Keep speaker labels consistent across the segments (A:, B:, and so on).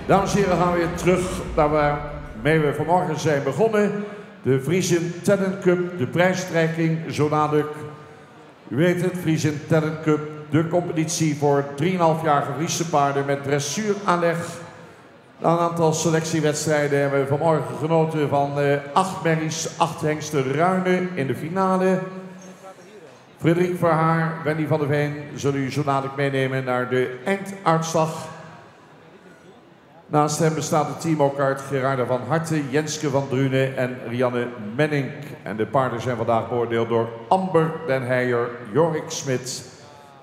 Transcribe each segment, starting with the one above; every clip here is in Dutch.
A: Dames en heren, gaan we weer terug naar waarmee we vanmorgen zijn begonnen. De Frisian Talent Cup, de prijstrekking, zo dadelijk. U weet het, Frisian Talent Cup, de competitie voor 3,5-jarige Friese paarden met dressuuraanleg. Na een aantal selectiewedstrijden hebben we vanmorgen genoten van 8 merries, 8 hengsten ruinen in de finale. Frederik Verhaar, Wendy van der Veen zullen u zo dadelijk meenemen naar de einduitslag. Naast hem bestaat het team ook uit Gerarda van Harten, Jenske van Drunen en Rianne Menning. En de paarden zijn vandaag beoordeeld door Amber den Heijer, Jorik Smit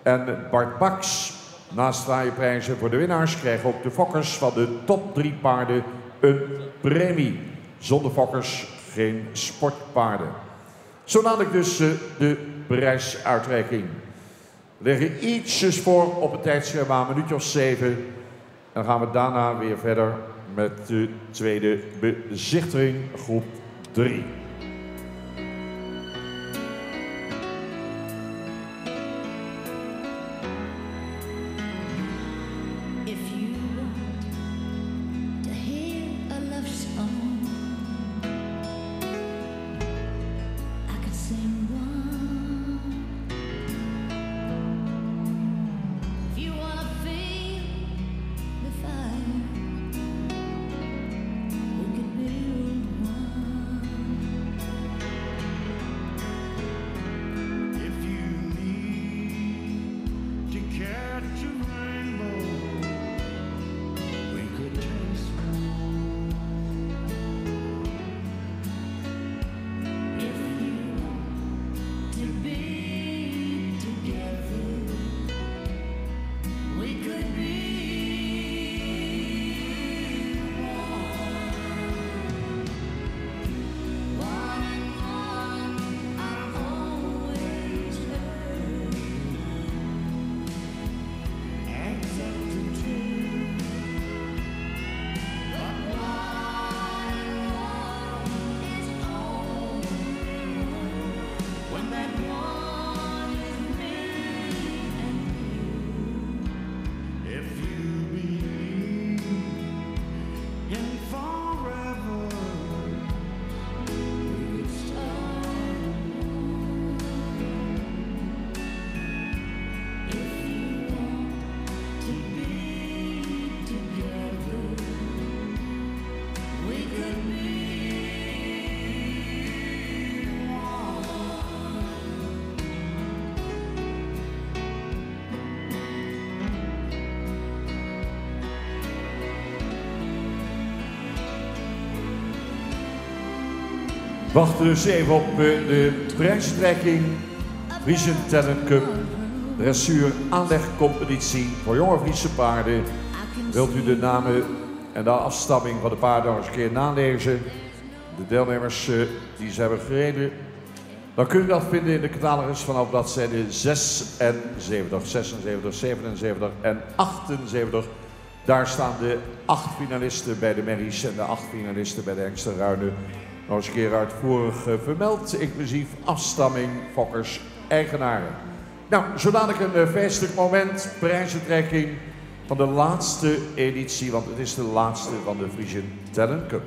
A: en Bart Baks. Naast fraaie prijzen voor de winnaars krijgen ook de fokkers van de top 3 paarden een premie. Zonder fokkers geen sportpaarden. Zo dadelijk dus de prijsuitreiking. We leggen ietsjes voor op het tijdscherm aan, een minuutje of 7. En dan gaan we daarna weer verder met de tweede bezichtiging, groep 3. Wachten dus even op de prijstrekking. Frisian Talent Cup, dressuur aanlegcompetitie voor jonge Friese paarden. Wilt u de namen en de afstamming van de paarden nog eens een keer nalezen? De deelnemers die ze hebben gereden. Dan kun je dat vinden in de catalogus vanaf bladzijde 76, 76, 77 en 78. Daar staan de 8 finalisten bij de merries en de 8 finalisten bij de hengsten ruinen. Nog eens een keer uitvoerig vermeld, inclusief afstamming, fokkers, eigenaren. Nou, zo dadelijk een feestelijk moment, prijzentrekking van de laatste editie, want het is de laatste van de Frisian Talent Cup.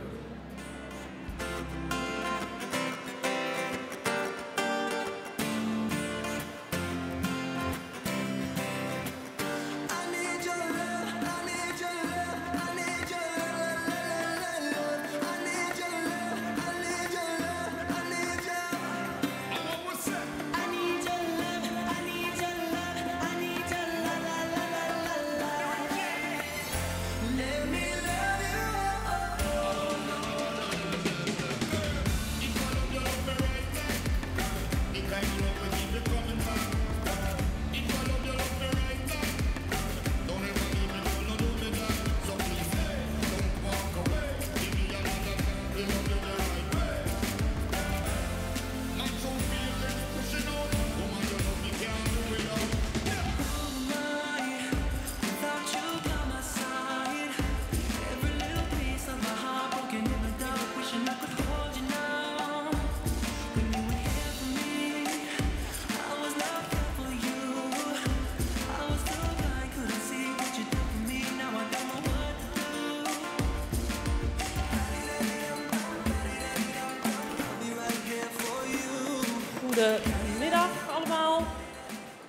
B: Goedemiddag allemaal.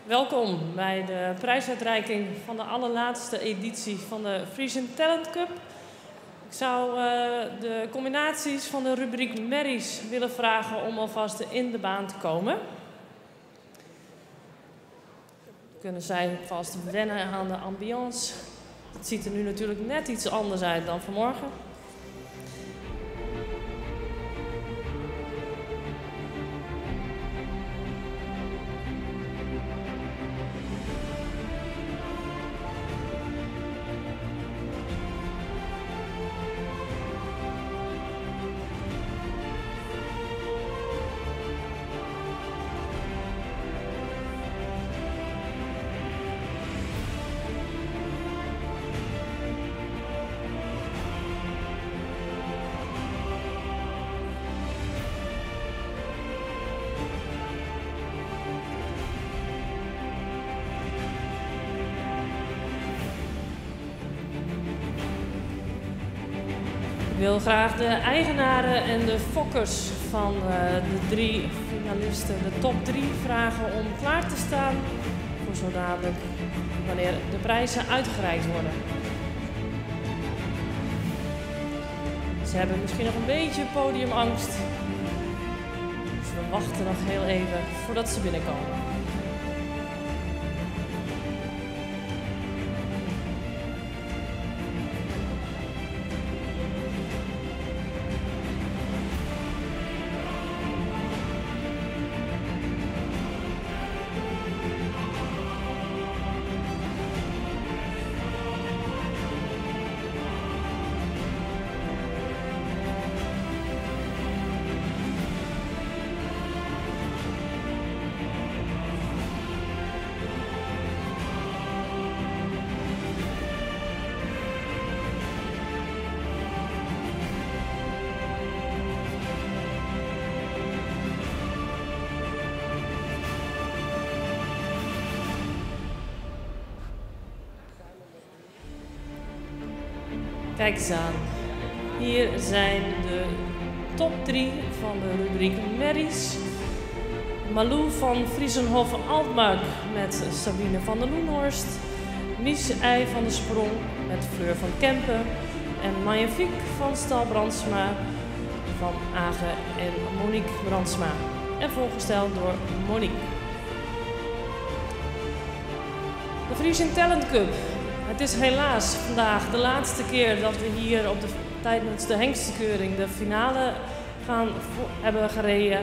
B: Welkom bij de prijsuitreiking van de allerlaatste editie van de Frisian Talent Cup. Ik zou de combinaties van de rubriek Merries willen vragen om alvast in de baan te komen. Kunnen zij vast wennen aan de ambiance. Het ziet er nu natuurlijk net iets anders uit dan vanmorgen. Ik wil graag de eigenaren en de fokkers van de 3 finalisten, de top 3, vragen om klaar te staan voor zo dadelijk wanneer de prijzen uitgereikt worden. Ze hebben misschien nog een beetje podiumangst, dus we wachten nog heel even voordat ze binnenkomen. Kijk eens aan. Hier zijn de top 3 van de rubriek Merries. Malou van Friesenhof Altmark met Sabine van der Loenhorst. Mies Ei van de Sprong met Fleur van Kempen. En Magnifique van Stal Brandsma van Age en Monique Brandsma. En voorgesteld door Monique. De Frisian Talent Cup. Het is helaas vandaag de laatste keer dat we hier tijdens de hengstenkeuring de finale hebben gereden.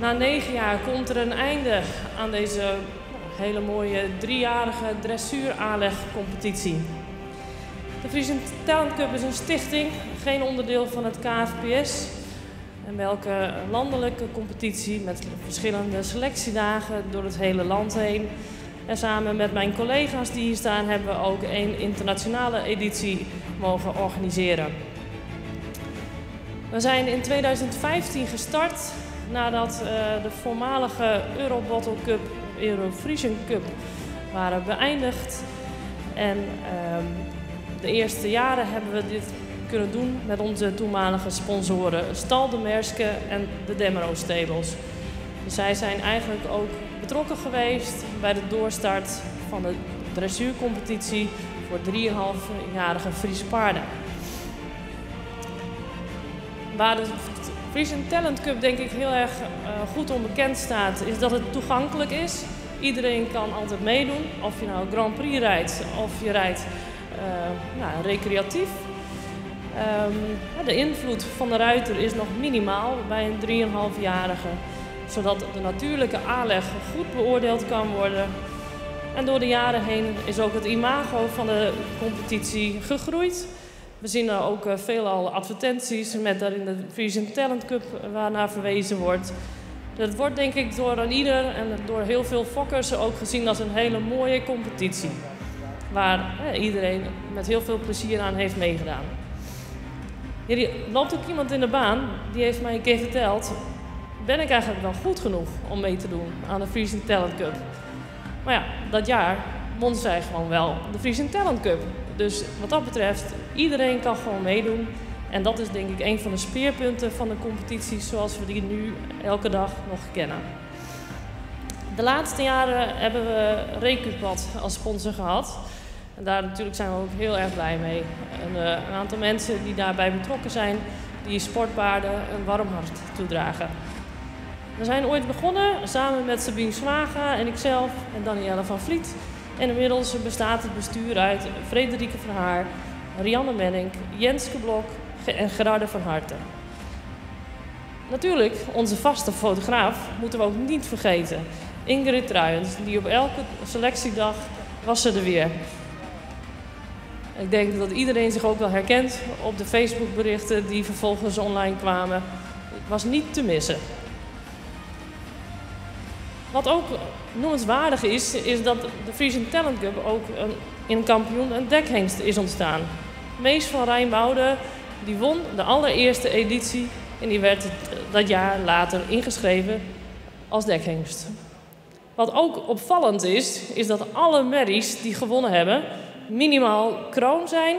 B: Na 9 jaar komt er een einde aan deze hele mooie 3-jarige dressuur-aanlegcompetitie. De Frisian Talent Cup is een stichting, geen onderdeel van het KFPS. En welke landelijke competitie met verschillende selectiedagen door het hele land heen. En samen met mijn collega's die hier staan hebben we ook een internationale editie mogen organiseren. We zijn in 2015 gestart nadat de voormalige Eurobottle Cup, Eurofrisian Cup waren beëindigd. En de eerste jaren hebben we dit kunnen doen met onze toenmalige sponsoren Stal de Merske en de Demero Stables. Dus zij zijn eigenlijk ook betrokken geweest bij de doorstart van de dressuurcompetitie voor 3,5-jarige Friese paarden. Waar de Frisian Talent Cup denk ik heel erg goed onbekend staat, is dat het toegankelijk is. Iedereen kan altijd meedoen, of je nou Grand Prix rijdt of je rijdt recreatief. De invloed van de ruiter is nog minimaal bij een 3,5-jarige. Zodat de natuurlijke aanleg goed beoordeeld kan worden. En door de jaren heen is ook het imago van de competitie gegroeid. We zien er ook veelal advertenties met daarin de Frisian Talent Cup waarnaar verwezen wordt. Dat wordt denk ik door een ieder en door heel veel fokkers ook gezien als een hele mooie competitie. Waar iedereen met heel veel plezier aan heeft meegedaan. Hier loopt ook iemand in de baan, die heeft mij een keer verteld: ben ik eigenlijk wel goed genoeg om mee te doen aan de Frisian Talent Cup? Maar ja, dat jaar won zij gewoon wel de Frisian Talent Cup. Dus wat dat betreft, iedereen kan gewoon meedoen. En dat is denk ik een van de speerpunten van de competities zoals we die nu elke dag nog kennen. De laatste jaren hebben we Recupad als sponsor gehad. En daar natuurlijk zijn we ook heel erg blij mee. Een aantal mensen die daarbij betrokken zijn, die sportpaarden een warm hart toedragen. We zijn ooit begonnen samen met Sabine Swaga en ikzelf en Danielle van Vliet. En inmiddels bestaat het bestuur uit Frederike van Haar, Rianne Menning, Jenske Blok en Gerarde van Harten. Natuurlijk, onze vaste fotograaf moeten we ook niet vergeten. Ingrid Truijens, die op elke selectiedag was ze er weer. Ik denk dat iedereen zich ook wel herkent op de Facebookberichten die vervolgens online kwamen. Het was niet te missen. Wat ook noemenswaardig is dat de Frisian Talent Cup ook in een kampioen een dekhengst is ontstaan. Mees van Rijnwoude die won de allereerste editie en die werd dat jaar later ingeschreven als dekhengst. Wat ook opvallend is dat alle merries die gewonnen hebben minimaal kroon zijn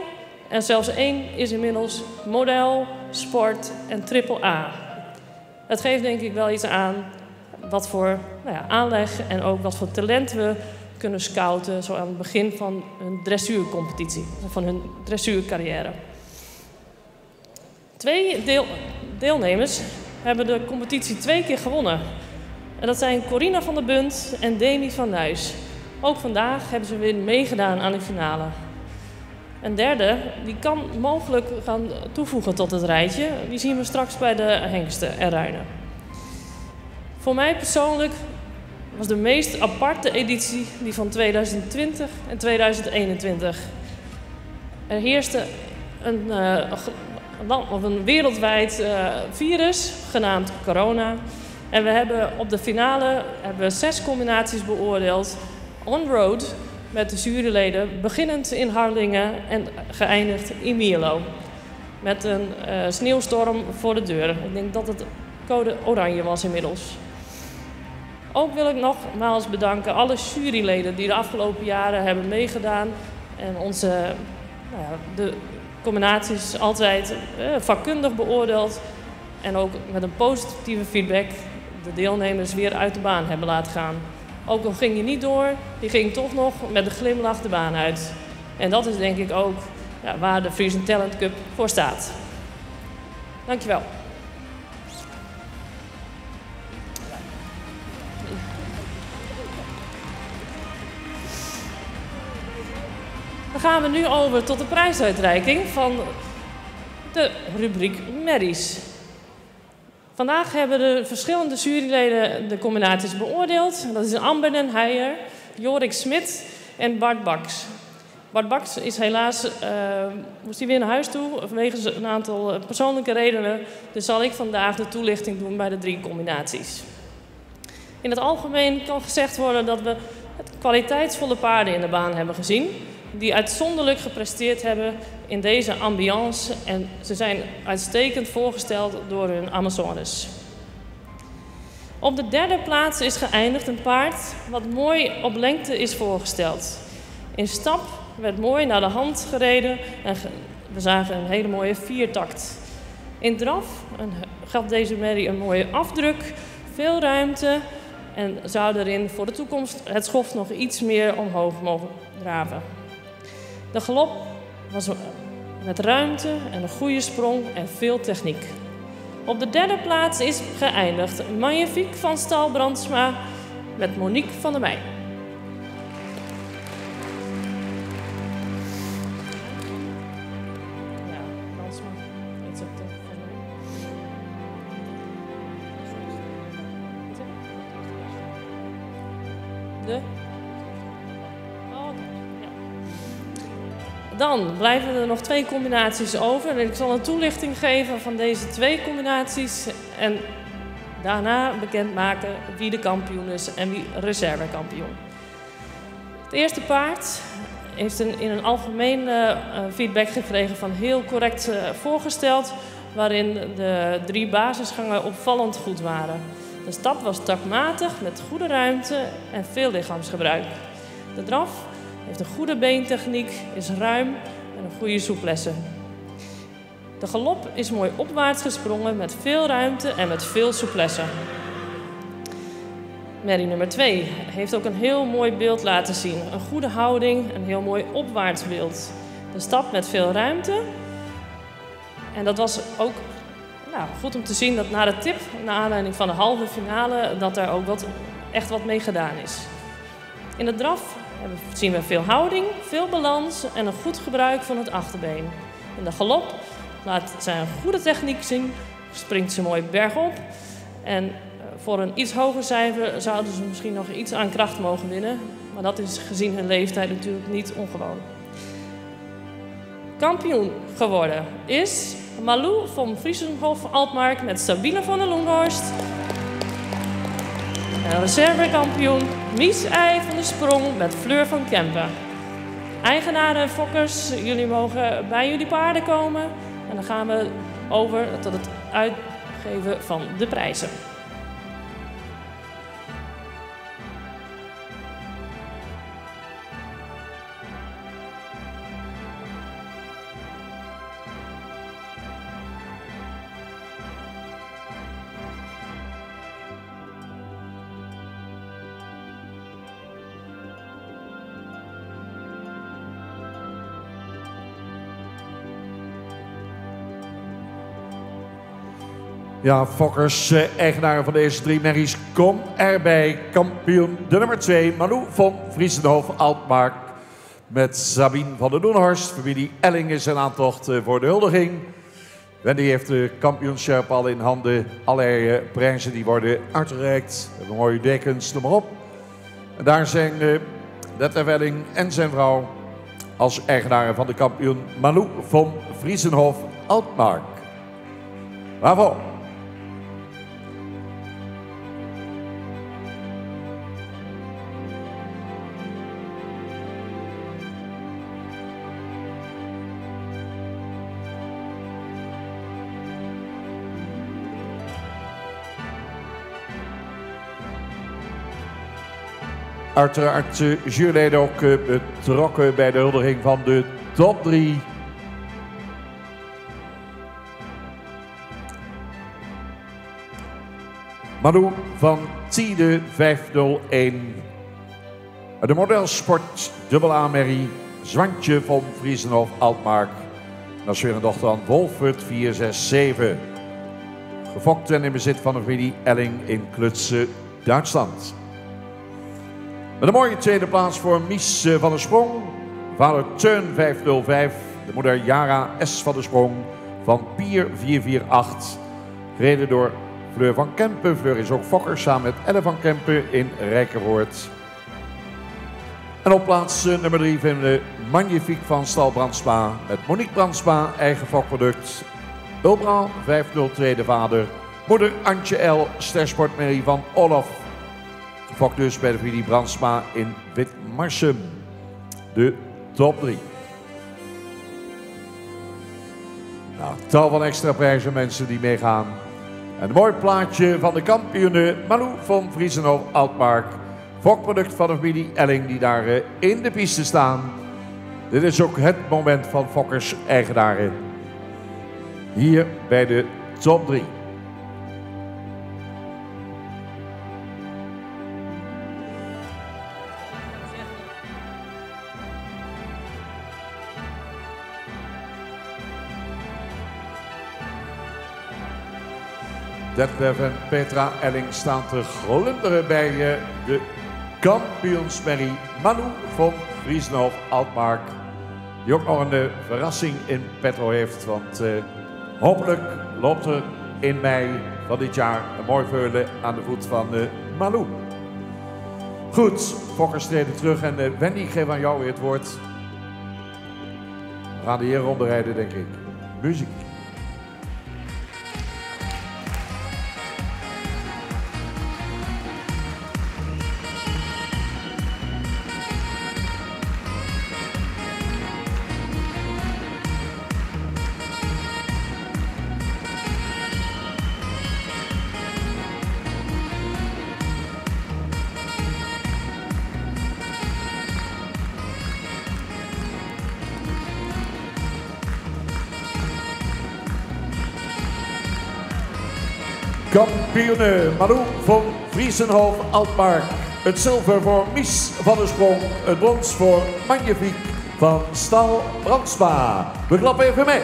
B: en zelfs 1 is inmiddels model, sport en AAA. Het geeft denk ik wel iets aan wat voor aanleg en ook wat voor talent we kunnen scouten zo aan het begin van hun dressuurcompetitie, van hun dressuurcarrière. 2 deelnemers hebben de competitie 2 keer gewonnen. En dat zijn Corina van der Bunt en Demi van Nuys. Ook vandaag hebben ze weer meegedaan aan de finale. Een derde, die kan mogelijk gaan toevoegen tot het rijtje. Die zien we straks bij de hengsten en ruinen. Voor mij persoonlijk was de meest aparte editie die van 2020 en 2021. Er heerste een wereldwijd virus genaamd corona. En we hebben op de finale 6 combinaties beoordeeld. On-road met de juryleden, beginnend in Harlingen en geëindigd in Mierlo. Met een sneeuwstorm voor de deur. Ik denk dat het code oranje was inmiddels. Ook wil ik nogmaals bedanken alle juryleden die de afgelopen jaren hebben meegedaan. En de combinaties altijd vakkundig beoordeeld. En ook met een positieve feedback de deelnemers weer uit de baan hebben laten gaan. Ook al ging je niet door, die ging toch nog met een glimlach de baan uit. En dat is denk ik ook waar de Frisian Talent Cup voor staat. Dankjewel. Dan gaan we nu over tot de prijsuitreiking van de rubriek Merries. Vandaag hebben de verschillende juryleden de combinaties beoordeeld. Dat is Amber den Heijer, Jorik Smit en Bart Baks. Bart Baks is helaas, moest hij weer naar huis toe vanwege een aantal persoonlijke redenen. Dus zal ik vandaag de toelichting doen bij de 3 combinaties. In het algemeen kan gezegd worden dat we kwaliteitsvolle paarden in de baan hebben gezien. Die uitzonderlijk gepresteerd hebben in deze ambiance. En ze zijn uitstekend voorgesteld door hun Amazones. Op de 3e plaats is geëindigd een paard wat mooi op lengte is voorgesteld. In stap werd mooi naar de hand gereden en we zagen een hele mooie 4-takt. In draf gaf deze merrie een mooie afdruk, veel ruimte en zou erin voor de toekomst het schoft nog iets meer omhoog mogen draven. De galop was met ruimte en een goede sprong en veel techniek. Op de 3e plaats is geëindigd Magnifique van Stal Brandsma met Monique van der Meij. Ja, Brandsma. Iets op de van mij. De? Dan blijven er nog 2 combinaties over. En ik zal een toelichting geven van deze 2 combinaties. En daarna bekendmaken wie de kampioen is en wie reservekampioen. Het eerste paard heeft in een algemeen feedback gekregen van heel correct voorgesteld. Waarin de 3 basisgangen opvallend goed waren. De stap was takmatig met goede ruimte en veel lichaamsgebruik. De draf heeft een goede beentechniek, is ruim en een goede souplesse. De galop is mooi opwaarts gesprongen met veel ruimte en met veel souplesse. Merrie nummer 2 heeft ook een heel mooi beeld laten zien. Een goede houding, een heel mooi opwaarts beeld. De stap met veel ruimte. En dat was ook goed om te zien dat na de tip, naar aanleiding van de halve finale, dat daar ook echt wat mee gedaan is. In de draf zien we veel houding, veel balans en een goed gebruik van het achterbeen. In de galop laat zij een goede techniek zien, springt ze mooi bergop. En voor een iets hoger cijfer zouden ze misschien nog iets aan kracht mogen winnen. Maar dat is gezien hun leeftijd natuurlijk niet ongewoon. Kampioen geworden is Malou van Friesenhof-Altmark met Sabine van der Loenhorst. En reservekampioen Mies Eij van de Sprong met Fleur van Kempen. Eigenaren en fokkers, jullie mogen bij jullie paarden komen. En dan gaan we over tot het uitgeven van de prijzen.
A: Ja, fokkers, eigenaren van deze 3 merries, kom erbij. Kampioen de nummer 2, Malou van Friesenhof-Altmark. Met Sabine van der Loenhorst. Familie Elling is in aantocht voor de huldiging. Wendy heeft de kampioenschap al in handen. Allerlei prijzen die worden uitgereikt. We hebben mooie dekens, noem maar op. En daar zijn Detlef Elling en zijn vrouw als eigenaren van de kampioen Malou van Friesenhof-Altmark. Bravo! Uiteraard juryleden ook betrokken bij de huldiging van de top 3. Malou van Tiede 501. De modelsport dubbel A-merrie Zwantje van Friesenhof-Altmark. Dat is weer een dochter aan Wolfert 467. Gefokt en in bezit van de familie Elling in Klutse, Duitsland. Met een mooie tweede plaats voor Mies van der Sprong. Vader Teun 505. De moeder Jara S. van der Sprong van Pier 448. Gereden door Fleur van Kempen. Fleur is ook fokker samen met Elle van Kempen in Rijkerwoord. En op plaats nummer 3 vinden we Magnifique van Stal Brandsma. Met Monique Brandsma, eigen fokproduct. Ulbra 502 de vader. Moeder Antje L. Stersportmerrie van Olaf. Gefokt dus bij de familie Brandsma in Witmarsum. De top 3. Nou, tal van extra prijzen, mensen die meegaan. En een mooi plaatje van de kampioene Malou van Friesenhof-Altmark. Fokproduct van de familie Elling die daar in de piste staan. Dit is ook het moment van fokkers-eigenaren. Hier bij de top 3. Detlef en Petra Elling staan te glunderen bij de kampioensmerrie Malou van Friesenhof-Altmark. Die ook nog een verrassing in petto heeft, want hopelijk loopt er in mei van dit jaar een mooi veulen aan de voet van Malou. Goed, fokkers treden terug en Wendy, ik geef aan jou weer het woord. We gaan de heren rondrijden, denk ik. Muziek. Kampioene Malou van Vriesenhof Altmark. Het zilver voor Mies van der Sprong. Het brons voor Magnifiek van Stal Brandsma. We klappen even mee.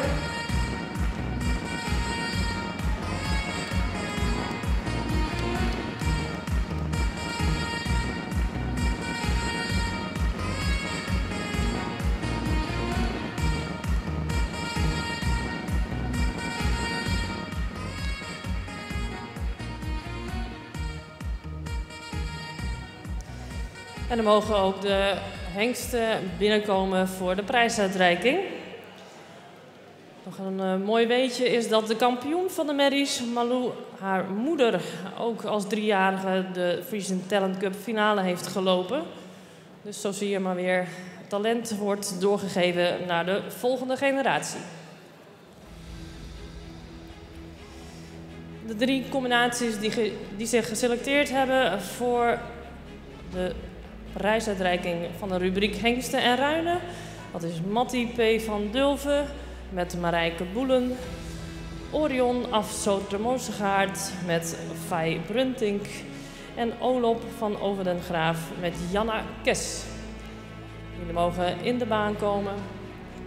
B: En dan mogen ook de hengsten binnenkomen voor de prijsuitreiking. Nog een mooi weetje is dat de kampioen van de merries, Malou, haar moeder ook als 3-jarige de Frisian Talent Cup finale heeft gelopen. Dus zo zie je maar weer, talent wordt doorgegeven naar de volgende generatie. De 3 combinaties die zich geselecteerd hebben voor de prijsuitreiking van de rubriek Hengsten en Ruinen. Dat is Mattie P. van Dulven met Marijke Boelen. Orion af Sotermosegaard met Fay Bruntink. En Olop van Over den Graaf met Janna Kes. Jullie mogen in de baan komen.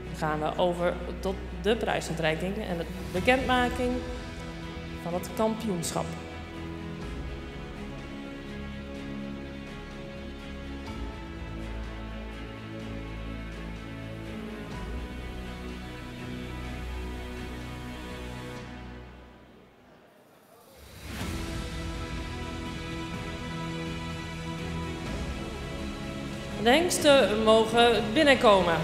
B: Dan gaan we over tot de prijsuitreiking en de bekendmaking van het kampioenschap. De hengsten mogen binnenkomen.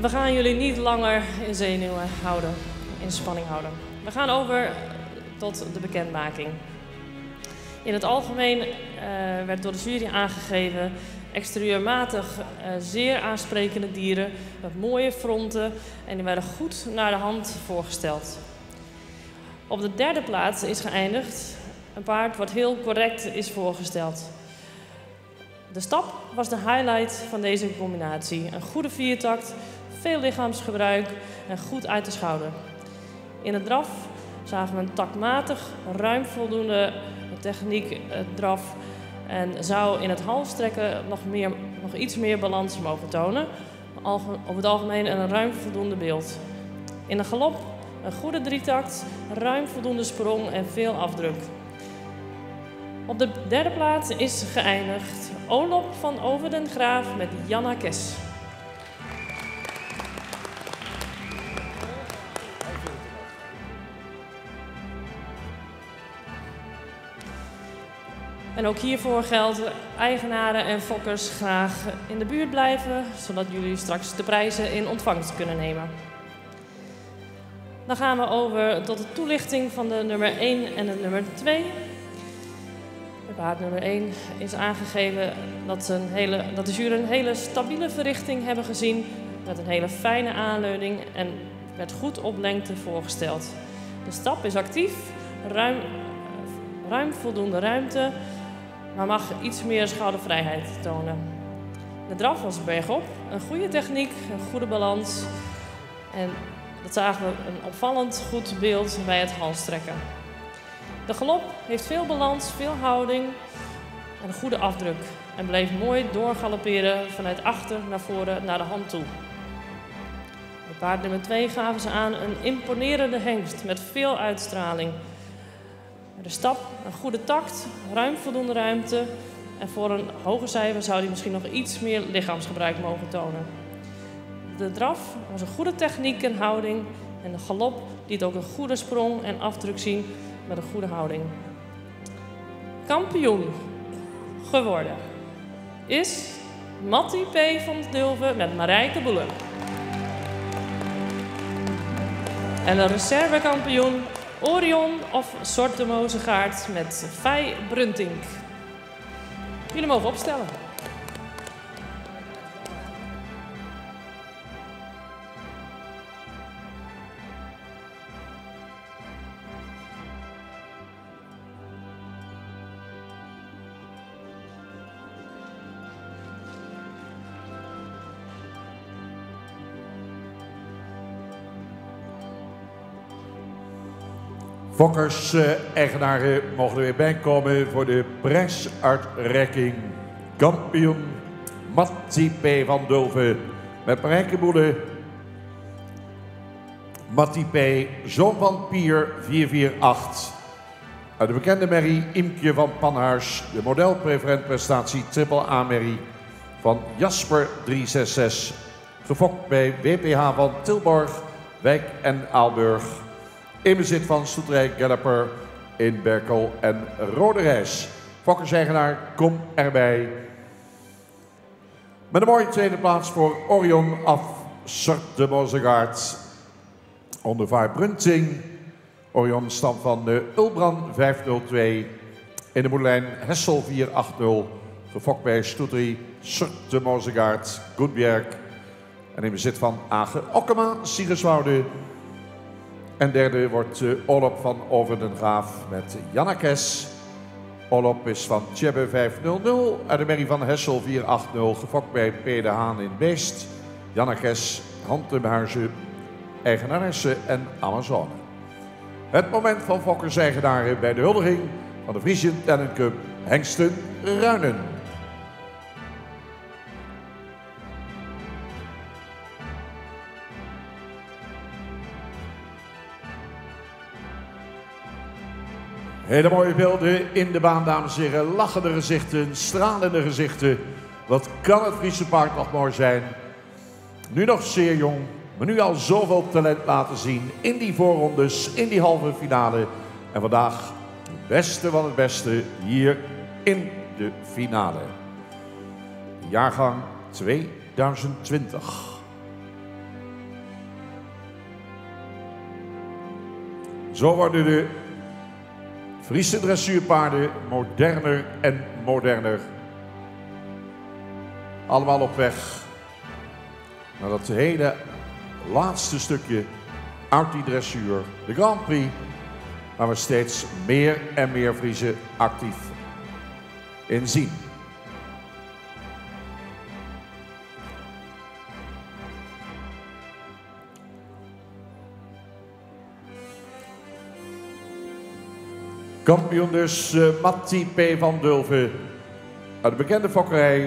B: We gaan jullie niet langer in zenuwen houden, in spanning houden. We gaan over tot de bekendmaking. In het algemeen werd door de jury aangegeven exterieurmatig zeer aansprekende dieren met mooie fronten en die werden goed naar de hand voorgesteld. Op de 3e plaats is geëindigd een paard wat heel correct is voorgesteld. De stap was de highlight van deze combinatie. Een goede viertakt, veel lichaamsgebruik en goed uit de schouder. In het draf zagen we een takmatig, ruim voldoende techniek draf en zou in het halstrekken nog iets meer balans mogen tonen. Over het algemeen een ruim voldoende beeld. In de galop een goede drietakt, ruim voldoende sprong en veel afdruk. Op de 3e plaats is geëindigd Olop van Over den Graaf met Janna Kes. En ook hiervoor geldt, eigenaren en fokkers graag in de buurt blijven, zodat jullie straks de prijzen in ontvangst kunnen nemen. Dan gaan we over tot de toelichting van de nummer 1 en de nummer 2. Bij paard nummer 1 is aangegeven dat de jury een hele stabiele verrichting hebben gezien met een hele fijne aanleuning en werd goed op lengte voorgesteld. De stap is actief, ruim voldoende ruimte, maar mag iets meer schoudervrijheid tonen. De draf was bergop, een goede techniek, een goede balans en dat zagen we een opvallend goed beeld bij het halstrekken. De galop heeft veel balans, veel houding en een goede afdruk en bleef mooi doorgalopperen vanuit achter naar voren naar de hand toe. Paard nummer 2 gaven ze aan een imponerende hengst met veel uitstraling. De stap, een goede tact, ruim voldoende ruimte. En voor een hoger cijfer zou hij misschien nog iets meer lichaamsgebruik mogen tonen. De draf was een goede techniek en houding. En de galop liet ook een goede sprong en afdruk zien met een goede houding. Kampioen geworden is Mattie P. van Dulven met Marijke Boelen. En de reservekampioen Orion of Sorte Mozengaard met Fij Bruntink. Jullie mogen opstellen.
A: Fokkers, eigenaren mogen er weer bij komen voor de prijsuitreiking. Kampioen Mattie P. van Dulven met Marijke Boelen. Mattie P., zoon van Pier 448. Uit de bekende merrie Imke van Panhuis. De modelpreferentprestatie Triple A-merrie van Jasper 366. Gefokt bij WPH van Tilborg, Wijk en Aalburg. In bezit van Stoeterij Galloper in Berkel en Roderijs. Fokkers-eigenaar, kom erbij. Met een mooie tweede plaats voor Orion af Sorte Mozengaard. Onder Vaar Brunting. Orion stamt van Ulbran 502. In de moederlijn Hessel 480. Gefokt bij Stoeterij Sorte Mozengaard, Goedbjerg. En in bezit van Age Okkema, Siegerswoude. En derde wordt Olop van Over den Graaf met Jannekes. Olop is van Tjebbe 500 uit de merrie van Hessel 480. Gefokt bij P. de Haan in Beest. Jannekes, Handemhuizen, eigenaresse en Amazone. Het moment van fokkers-eigenaren bij de huldiging van de Frisian Talent Cup Hengsten Ruinen. Hele mooie beelden in de baan, dames en heren. Lachende gezichten, stralende gezichten. Wat kan het Friese paard nog mooi zijn. Nu nog zeer jong, maar nu al zoveel talent laten zien. In die voorrondes, in die halve finale. En vandaag het beste van het beste hier in de finale. Jaargang 2020. Zo worden de Friese dressuurpaarden moderner en moderner. Allemaal op weg naar dat hele laatste stukje uit die dressuur. De Grand Prix, waar we steeds meer en meer Friese actief in zien. Kampioen dus Mattie P. van Dulven uit de bekende fokkerij.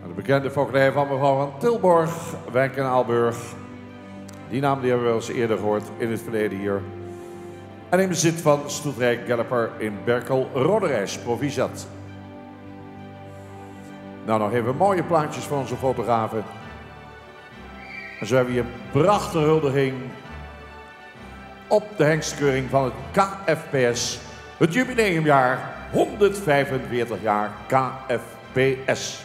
A: Uit de bekende fokkerij van mevrouw van Tilborg, Wijk en Aalburg. Die naam die hebben we wel eens eerder gehoord in het verleden hier. En in bezit van Stoeterij Galloper in Berkel, Roderijs, Proficiat. Nou, nog even mooie plaatjes van onze fotografen. En zo hebben we hier een prachtige huldiging op de hengstkeuring van het KFPS. Het jubileumjaar, 145 jaar KFPS.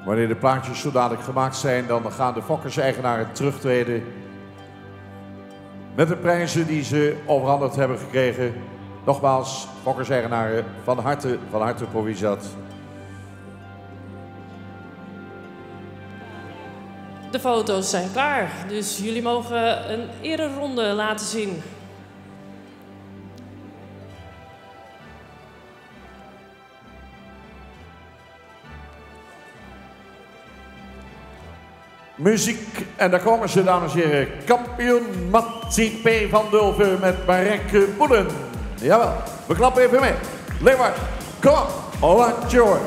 A: Wanneer de plaatjes zo dadelijk gemaakt zijn, dan gaan de fokkers-eigenaren terugtreden met de prijzen die ze overhandigd hebben gekregen. Nogmaals, fokkers-eigenaren, van harte proficiat.
B: De foto's zijn klaar, dus jullie mogen een ereronde laten zien.
A: muziek. En daar komen ze, dames en heren. Kampioen Mattie P. van Dulven met Marek Boelen. Jawel, we klappen even mee. Leeuward, kom op, laat je horen.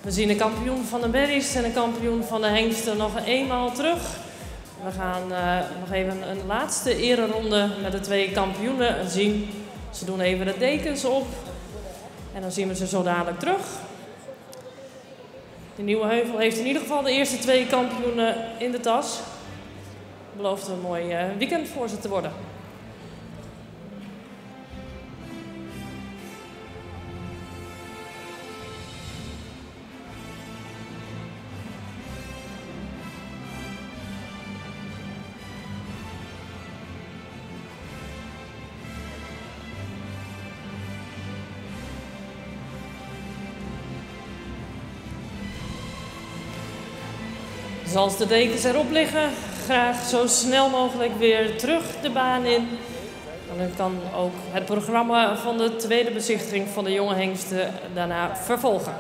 B: We zien een kampioen van de berries en een kampioen van de hengsten nog eenmaal terug. We gaan nog even een laatste ereronde met de twee kampioenen zien. Ze doen even de dekens op en dan zien we ze zo dadelijk terug. De Nieuwe Heuvel heeft in ieder geval de eerste twee kampioenen in de tas. Belooft een mooi weekend voor ze te worden. Dus als de dekens erop liggen, graag zo snel mogelijk weer terug de baan in. En dan kan ook het programma van de tweede bezichtiging van de jonge hengsten daarna vervolgen.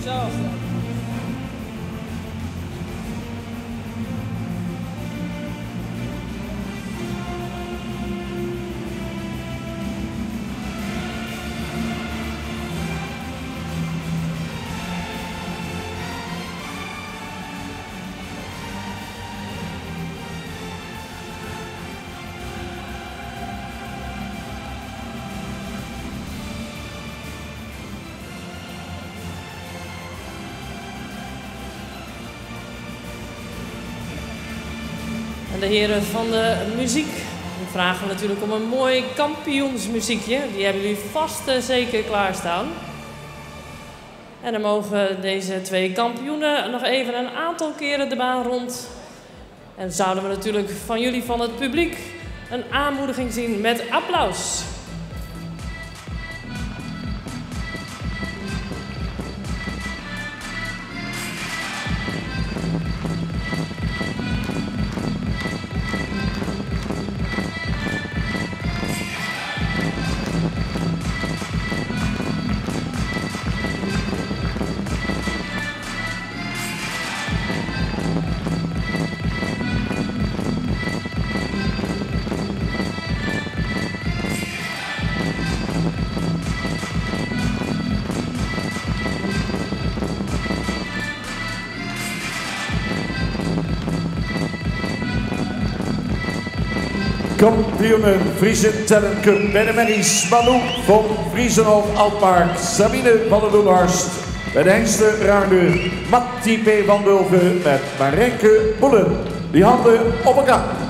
B: Zo. De heren van de muziek die vragen natuurlijk om een mooi kampioensmuziekje. Die hebben jullie vast zeker klaarstaan. En dan mogen deze twee kampioenen nog even een aantal keren de baan rond. En zouden we natuurlijk van jullie, van het publiek, een aanmoediging zien met applaus.
A: Kampioenen Friese Talent Cup bij de Merries Manu van Friesenhof Alpark, Sabine van der Doelhorst. Bij de hengstenruider Matti P. van Dulven met Marijke Boelen. Die handen op elkaar.